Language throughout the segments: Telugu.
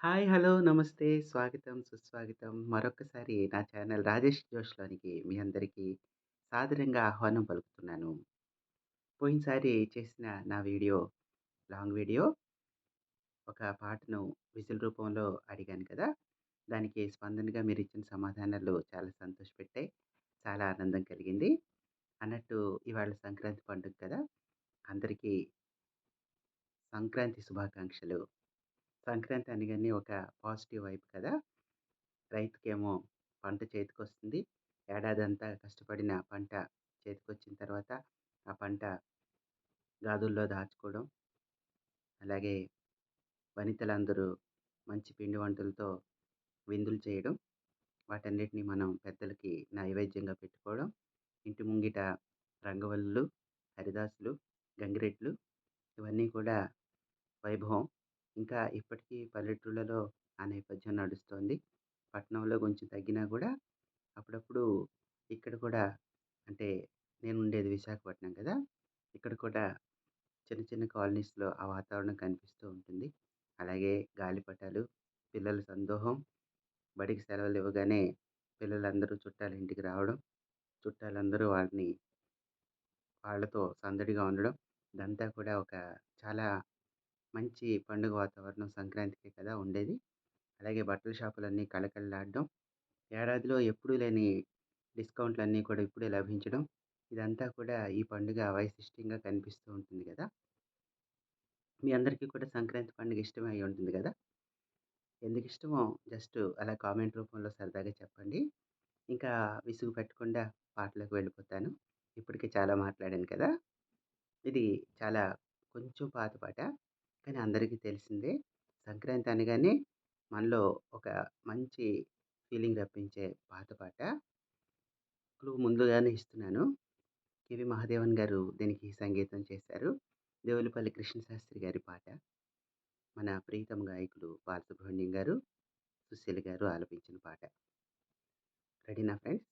హాయ్. హలో. నమస్తే. స్వాగతం, సుస్వాగతం. మరొక్కసారి నా ఛానల్ 'రాజేష్ జోష్‌లోనికి' మీ అందరికీ సాదరంగా ఆహ్వానం పలుకుతున్నాను. పోయినసారి చేసిన నా లాంగ్ వీడియో ఒక పాటను విజిల్ రూపంలో అడిగాను కదా! దానికి స్పందనగా మీరిచ్చిన సమాధానాలు చాలా సంతోషపెట్టాయి. చాలా ఆనందం కలిగింది. అన్నట్టు ఇవాళ సంక్రాంతి పండుగ కదా! అందరికీ సంక్రాంతి శుభాకాంక్షలు. సంక్రాంతి అనగానే ఒక పాజిటివ్ వైబ్ కదా! రైతుకేమో పంట చేతికొస్తుంది. ఏడాదంతా కష్టపడిన పంట చేతికొచ్చిన తర్వాత, ఆ పంట గాదుల్లో దాచుకోవడం, అలాగే వనితలందరూ మంచి పిండి వంటలతో విందులు చేయడం, వాటన్నిటిని మనం పెద్దలకి నైవేద్యంగా పెట్టుకోవడం, ఇంటి ముంగిట రంగవల్లులు, హరిదాసులు, గంగిరెద్లు ఇవన్నీ కూడా వైభవం. ఇంకా ఇప్పటికీ పల్లెటూళ్ళలో ఆ నేపథ్యం నడుస్తోంది. పట్టణంలో కొంచెం తగ్గినా గూడా అప్పుడప్పుడు ఇక్కడ కూడా అంటే నేనుండేది విశాఖపట్నం కదా! ఇక్కడ కూడా చిన్న చిన్న కాలనీస్‌లో ఆ వాతావరణం కనిపిస్తూ ఉంటుంది. అలాగే గాలిపటాలు, పిల్లల సందోహం, బడికి సెలవులు ఇవ్వగానే పిల్లలందరూ చుట్టాల ఇంటికి రావడం, చుట్టాలందరూ వాళ్ళతో సందడిగా ఉండడం. ఇదంతా కూడా ఒక చాలా మంచి పండుగ వాతావరణం సంక్రాంతికి కదా ఉండేది. అలాగే బట్టల షాపులన్నీ కళకళలాడడం. ఏడాదిలో ఎప్పుడూ లేని డిస్కౌంట్‌లన్నీ కూడా ఇప్పుడే లభించడం. ఇదంతా కూడా ఈ పండుగ వైశిష్ట్యంగా కనిపిస్తూ ఉంటుంది గదా! మీ అందరికీ కూడా సంక్రాంతి పండుగ ఇష్టమే అయ్యి ఉంటుంది గదా! ఎందుకిష్టమో జస్ట్ అలా కామెంట్ రూపంలో సరదాగా చెప్పండి. ఇంకా విసుగు పెట్టకుండా పాటలోకి వెళ్ళిపోతాను. ఇప్పటికే చాలా మాట్లాడాను కదా! ఇది చాలా కొంచెం పాత పాట. కానీ అందరికీ తెలిసిందే. సంక్రాంతి అనగానే మనలో ఒక మంచి ఫీలింగ్ రప్పించే పాత పాట. క్లూ ముందుగానే ఇస్తున్నాను. కెవి మహాదేవన్ గారు దీనికి సంగీతం చేశారు. దేవులపల్లి కృష్ణశాస్త్రి గారి పాట. మన ప్రీతమ గాయకులు బాలసుబ్రహ్మణ్యం గారు, సుశీల గారు ఆలపించిన పాట. రెడీనా ఫ్రెండ్స్?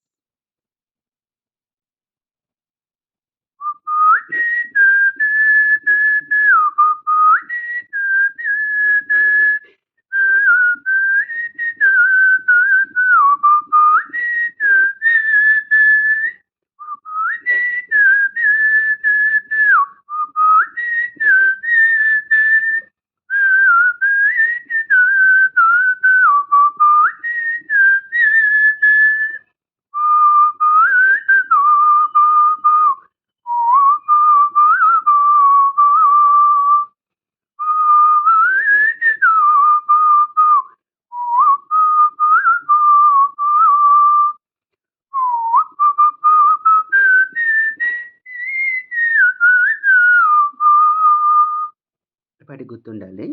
ఈ పాట గుర్తుండాలి.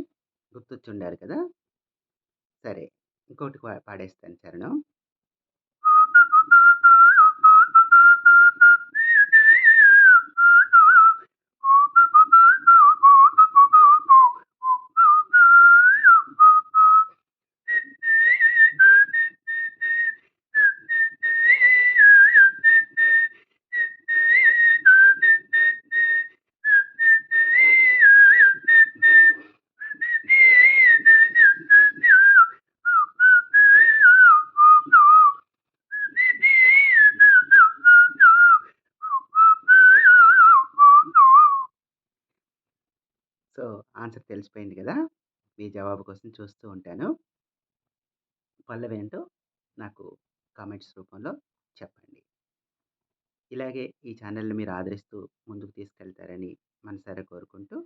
గుర్తొచ్చుండాలి కదా! సరే. ఇంకోటి పాడేస్తాను చరణం. సో, ఆన్సర్ తెలిసిపోయింది గదా! మీ జవాబు కోసం చూస్తూ ఉంటాను. పల్లవేంటో నాకు కామెంట్స్ రూపంలో చెప్పండి. ఇలాగే ఈ ఛానెల్‌ని మీరు ఆదరిస్తూ ముందుకు తీసుకెళ్తారని మనసారా కోరుకుంటూ